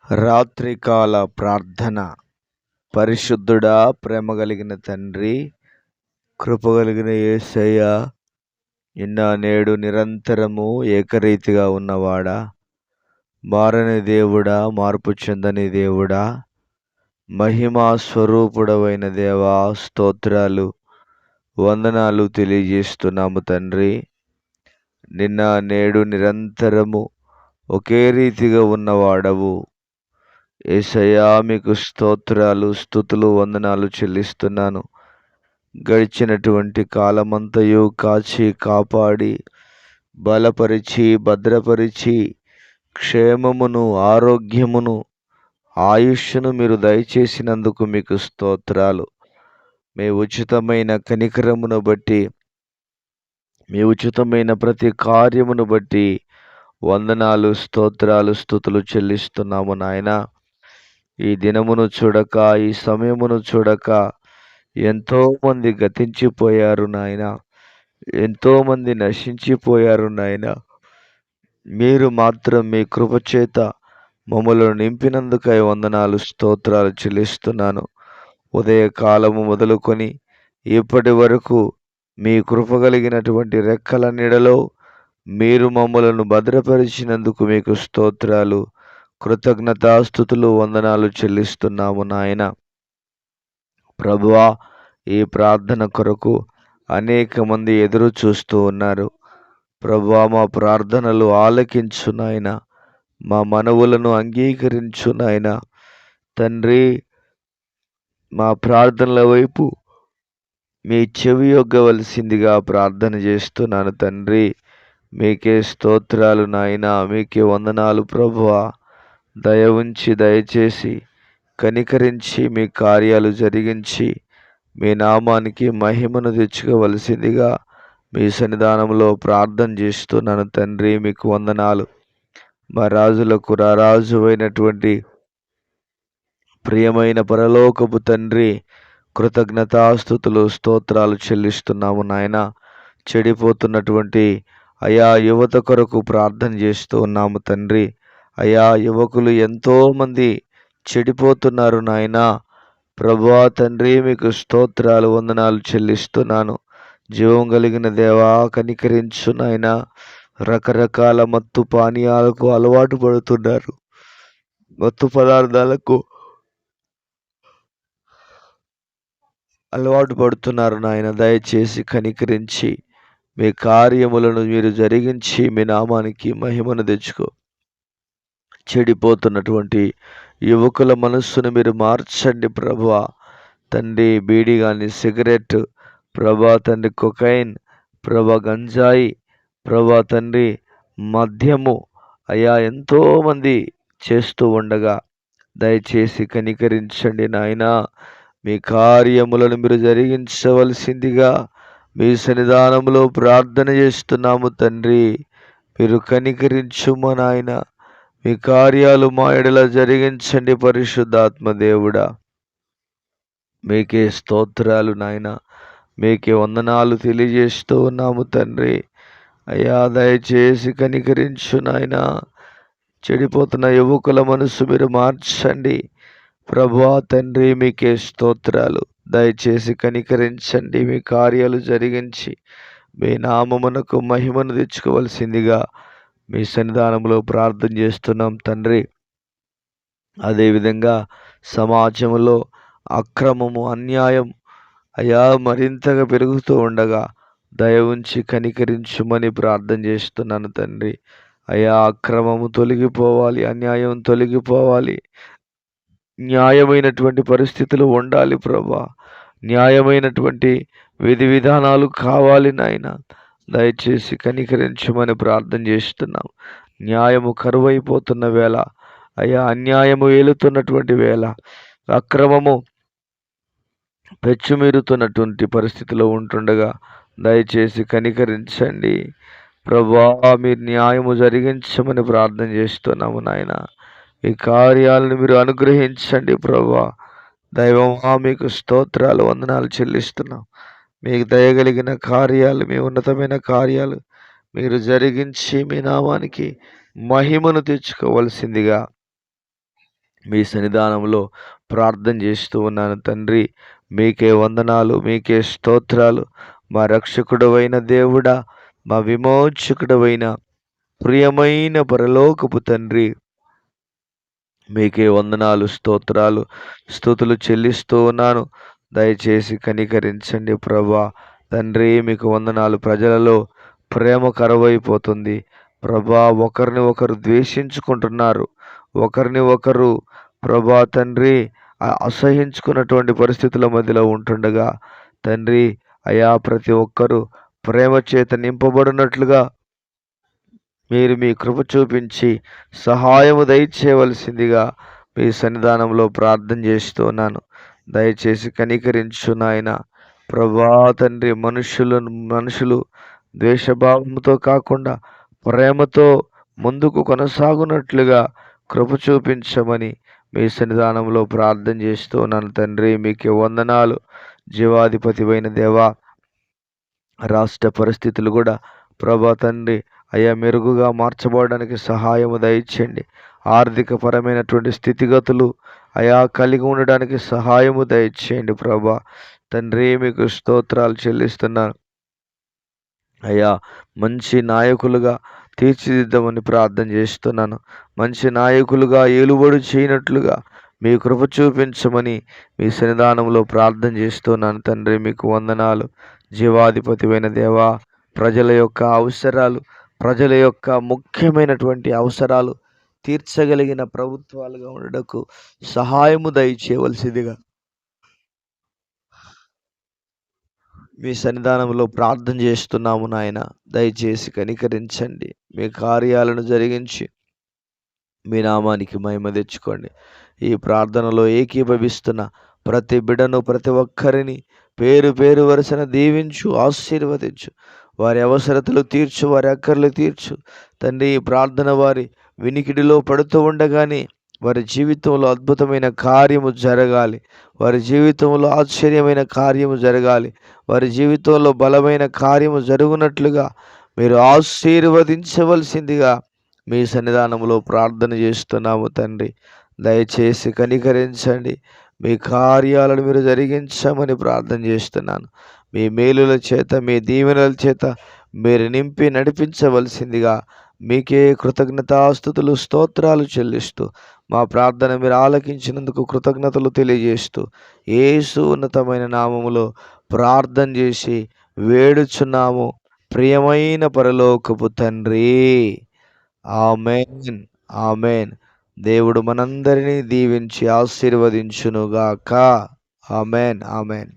రాత్రికాల ప్రార్థన. పరిశుద్ధుడా, ప్రేమ కలిగిన తండ్రి, కృప కలిగిన యేసయ్య, నిన్న నేడు నిరంతరము ఏకరీతిగా ఉన్నవాడా, మారని దేవుడా, మార్పు చెందని దేవుడా, మహిమా స్వరూపుడవైన దేవా, స్తోత్రాలు వందనాలు తెలియజేస్తున్నాము తండ్రి. నిన్న నేడు నిరంతరము ఒకే రీతిగా ఉన్నవాడవు యేసయ్యా, మీకు స్తోత్రాలు, స్తుతులు, వందనాలు చెల్లిస్తున్నాను. గడిచినటువంటి కాలమంతయు కాచి కాపాడి బలపరిచి భద్రపరిచి క్షేమమును, ఆరోగ్యమును, ఆయుష్ను మీరు దయచేసినందుకు మీకు స్తోత్రాలు. మీ ఉచితమైన కనికరమును బట్టి, మీ ఉచితమైన ప్రతి కార్యమును బట్టి వందనాలు, స్తోత్రాలు, స్తుతులు చెల్లిస్తున్నాము నాయనా. ఈ దినమును చూడక, ఈ సమయమును చూడక ఎంతో మంది గతించిపోయారు నాయన, ఎంతో మంది నశించిపోయారు నాయన. మీరు మాత్రం మీ కృపచేత మమ్మల్ని నింపినందుకై వందనాలు, స్తోత్రాలు చెల్లిస్తున్నాను. ఉదయకాలము మొదలుకొని ఇప్పటి వరకు మీ కృప కలిగినటువంటి రెక్కల నీడలో మీరు మమ్మలను భద్రపరిచినందుకు మీకు స్తోత్రాలు, కృతజ్ఞతాస్తుతులు, వందనాలు చెల్లిస్తున్నాము నాయన. ప్రభువా, ఈ ప్రార్థన కొరకు అనేక మంది ఎదురు చూస్తూ ఉన్నారు. ప్రభువా, మా ప్రార్థనలు ఆలకించు నాయన, మా మనవులను అంగీకరించు నాయన. తండ్రి, మా ప్రార్థనల వైపు మీ చెవి యొగ్గవలసిందిగా ప్రార్థన చేస్తున్నాను తండ్రి. మీకే స్తోత్రాలు నాయన, మీకే వందనాలు ప్రభువా. దయ ఉంచి దయచేసి కనికరించి మీ కార్యాలు జరిగించి మీ నామానికి మహిమను తెచ్చుకోవలసిందిగా మీ సన్నిధానంలో ప్రార్థన చేస్తున్నాను తండ్రి. మీకు వందనాలు. మా రాజులకు రారాజు అయినటువంటి ప్రియమైన పరలోకపు తండ్రి, కృతజ్ఞతాస్తుతులు, స్తోత్రాలు చెల్లిస్తున్నాము నాయన. చెడిపోతున్నటువంటి అయా యువత కొరకు ప్రార్థన చేస్తూ ఉన్నాము తండ్రి. అయా యువకులు ఎంతోమంది చెడిపోతున్నారు నాయన. ప్రభువా తండ్రి, మీకు స్తోత్రాలు, వందనాలు చెల్లిస్తున్నాను. జీవం కలిగిన దేవా, కనికరించు నాయన. రకరకాల మత్తు పానీయాలకు అలవాటు పడుతున్నారు, మత్తు పదార్థాలకు అలవాటు పడుతున్నారు నాయన. దయచేసి కనికరించి మీ కార్యములను మీరు జరిగించి మీ నామానికి మహిమను తెచ్చుకో. చెడిపోతున్నటువంటి యువకుల మనస్సును మీరు మార్చండి ప్రభువా తండ్రి. బీడీ కానీ, సిగరెట్ ప్రభా తండ్రి, కొకైన్ ప్రభా, గంజాయి ప్రభా తండ్రి, మద్యము అయా ఎంతోమంది చేస్తూ ఉండగా దయచేసి కనికరించండి నాయనా. మీ కార్యములను మీరు జరిగించవలసిందిగా మీ సన్నిధానంలో ప్రార్థన చేస్తున్నాము తండ్రి. మీరు కనికరించుమ నాయన. మీ కార్యాలు మా ఎడల జరిగించండి పరిశుద్ధాత్మ దేవుడా. మీకే స్తోత్రాలు నాయన, మీకే వందనాలు తెలియజేస్తూ ఉన్నాము తండ్రి. అయ్యా, దయచేసి కనికరించు నాయన. చెడిపోతున్న యువకుల మనసు మీరు మార్చండి ప్రభువా తండ్రి. మీకే స్తోత్రాలు. దయచేసి కనికరించండి, మీ కార్యాలు జరిగించి మీ నామమునకు మహిమను తెచ్చుకోవలసిందిగా మీ సన్నిధానంలో ప్రార్థన చేస్తున్నాం తండ్రి. అదేవిధంగా సమాజంలో అక్రమము, అన్యాయం అయా మరింతగా పెరుగుతూ ఉండగా దయ ఉంచి కనికరించుమని ప్రార్థన చేస్తున్నాను తండ్రి. అయా, అక్రమము తొలగిపోవాలి, అన్యాయం తొలగిపోవాలి, న్యాయమైనటువంటి పరిస్థితులు ఉండాలి ప్రభా. న్యాయమైనటువంటి విధి విధానాలు కావాలి నాయన. దయచేసి కనికరించమని ప్రార్థన చేస్తున్నాం. న్యాయము కరువైపోతున్న వేళ అయ్యా, అన్యాయము ఏలుతున్నటువంటి వేళ, అక్రమము పెచ్చుమీరుతున్నటువంటి పరిస్థితిలో ఉంటుండగా దయచేసి కనికరించండి ప్రభువా. మీరు న్యాయము జరిగించమని ప్రార్థన చేస్తున్నాము నాయన. ఈ కార్యాలను మీరు అనుగ్రహించండి ప్రభువా. దైవమా, మీకు స్తోత్రాలు, వందనాలు చెల్లిస్తున్నాం. మీకు దయగలిగిన కార్యాలు, మీ ఉన్నతమైన కార్యాలు మీరు జరిగించి మీ నామానికి మహిమను తెచ్చుకోవలసిందిగా మీ సన్నిధానంలో ప్రార్థన చేస్తూ ఉన్నాను తండ్రి. మీకే వందనాలు, మీకే స్తోత్రాలు. మా రక్షకుడవైన దేవుడా, మా విమోచకుడవైన ప్రియమైన పరలోకపు తండ్రి, మీకే వందనాలు, స్తోత్రాలు, స్తుతులు చెల్లిస్తూ ఉన్నాను. దయచేసి కనికరించండి ప్రభా. తండ్రి మీకు వందనాలు. ప్రజలలో ప్రేమ కరువైపోతుంది ప్రభా. ఒకరిని ఒకరు ద్వేషించుకుంటున్నారు. ఒకరిని ఒకరు ప్రభా తండ్రి అసహించుకున్నటువంటి పరిస్థితుల మధ్యలో ఉంటుండగా తండ్రి అయా ప్రతి ఒక్కరూ ప్రేమ చేత నింపబడినట్లుగా మీరు మీ కృప చూపించి సహాయము దయచేయవలసిందిగా మీ సన్నిధానంలో ప్రార్థన చేస్తున్నాను. దయచేసి కనికరించు నాయన ప్రభా తండ్రి. మనుషులు ద్వేషభావంతో కాకుండా ప్రేమతో ముందుకు కొనసాగునట్లుగా కృప చూపించమని మీ సన్నిధానంలో ప్రార్థన చేస్తున్నాను తండ్రి. మీకే వందనాలు. జీవాధిపతివైన దేవా, రాష్ట్ర పరిస్థితులు కూడా ప్రభా తండ్రి అయ్యా మెరుగుగా మార్చబడడానికి సహాయము దయచేయండి. ఆర్థిక పరమైనటువంటి స్థితిగతులు అయా కలిగి ఉండడానికి సహాయము దయచేయండి ప్రభా తండ్రి. మీకు స్తోత్రాలు చెల్లిస్తున్నాను అయ్యా. మంచి నాయకులుగా తీర్చిదిద్దామని ప్రార్థన చేస్తున్నాను. మంచి నాయకులుగా ఏలుబడి చేయనట్లుగా మీ కృప చూపించమని మీ సన్నిధానంలో ప్రార్థన చేస్తున్నాను తండ్రి. మీకు వందనాలు. జీవాధిపతివైన దేవా, ప్రజల యొక్క అవసరాలు, ప్రజల యొక్క ముఖ్యమైనటువంటి అవసరాలు తీర్చగలిగిన ప్రభుత్వాలుగా ఉండటకు సహాయము దయచేయవలసిందిగా మీ సన్నిధానంలో ప్రార్థన చేస్తున్నాము నాయన. దయచేసి కనికరించండి. మీ కార్యాలను జరిగించి మీ నామానికి మహిమ తెచ్చుకోండి. ఈ ప్రార్థనలో ఏకీభవిస్తున్న ప్రతి బిడ్డను, ప్రతి ఒక్కరిని పేరు పేరు వరుసన దీవించు, ఆశీర్వదించు. వారి అవసరతలు తీర్చు, వారి అక్కర్లు తీర్చు తండ్రి. ఈ ప్రార్థన వారి వినికిడిలో పడుతూ ఉండగానే వారి జీవితంలో అద్భుతమైన కార్యము జరగాలి. వారి జీవితంలో ఆశ్చర్యమైన కార్యము జరగాలి. వారి జీవితంలో బలమైన కార్యము జరుగునట్లుగా మీరు ఆశీర్వదించవలసిందిగా మీ సన్నిధానంలో ప్రార్థన చేస్తున్నాము తండ్రి. దయచేసి కనికరించండి. మీ కార్యాలను మీరు జరిగించమని ప్రార్థన చేస్తున్నాను. మీ మేలుల చేత, మీ దీవెనల చేత మీరు నింపి నడిపించవలసిందిగా మీకే కృతజ్ఞతాస్తుతులు, స్తోత్రాలు చెల్లిస్తూ మా ప్రార్థన మీరు ఆలకించినందుకు కృతజ్ఞతలు తెలియజేస్తూ యేసు ఉన్నతమైన నామములో ప్రార్థన చేసి వేడుచున్నాము ప్రియమైన పరలోకపు తండ్రి. ఆమేన్, ఆమేన్. దేవుడు మనందరినీ దీవించి ఆశీర్వదించునుగాక. ఆమేన్, ఆమేన్.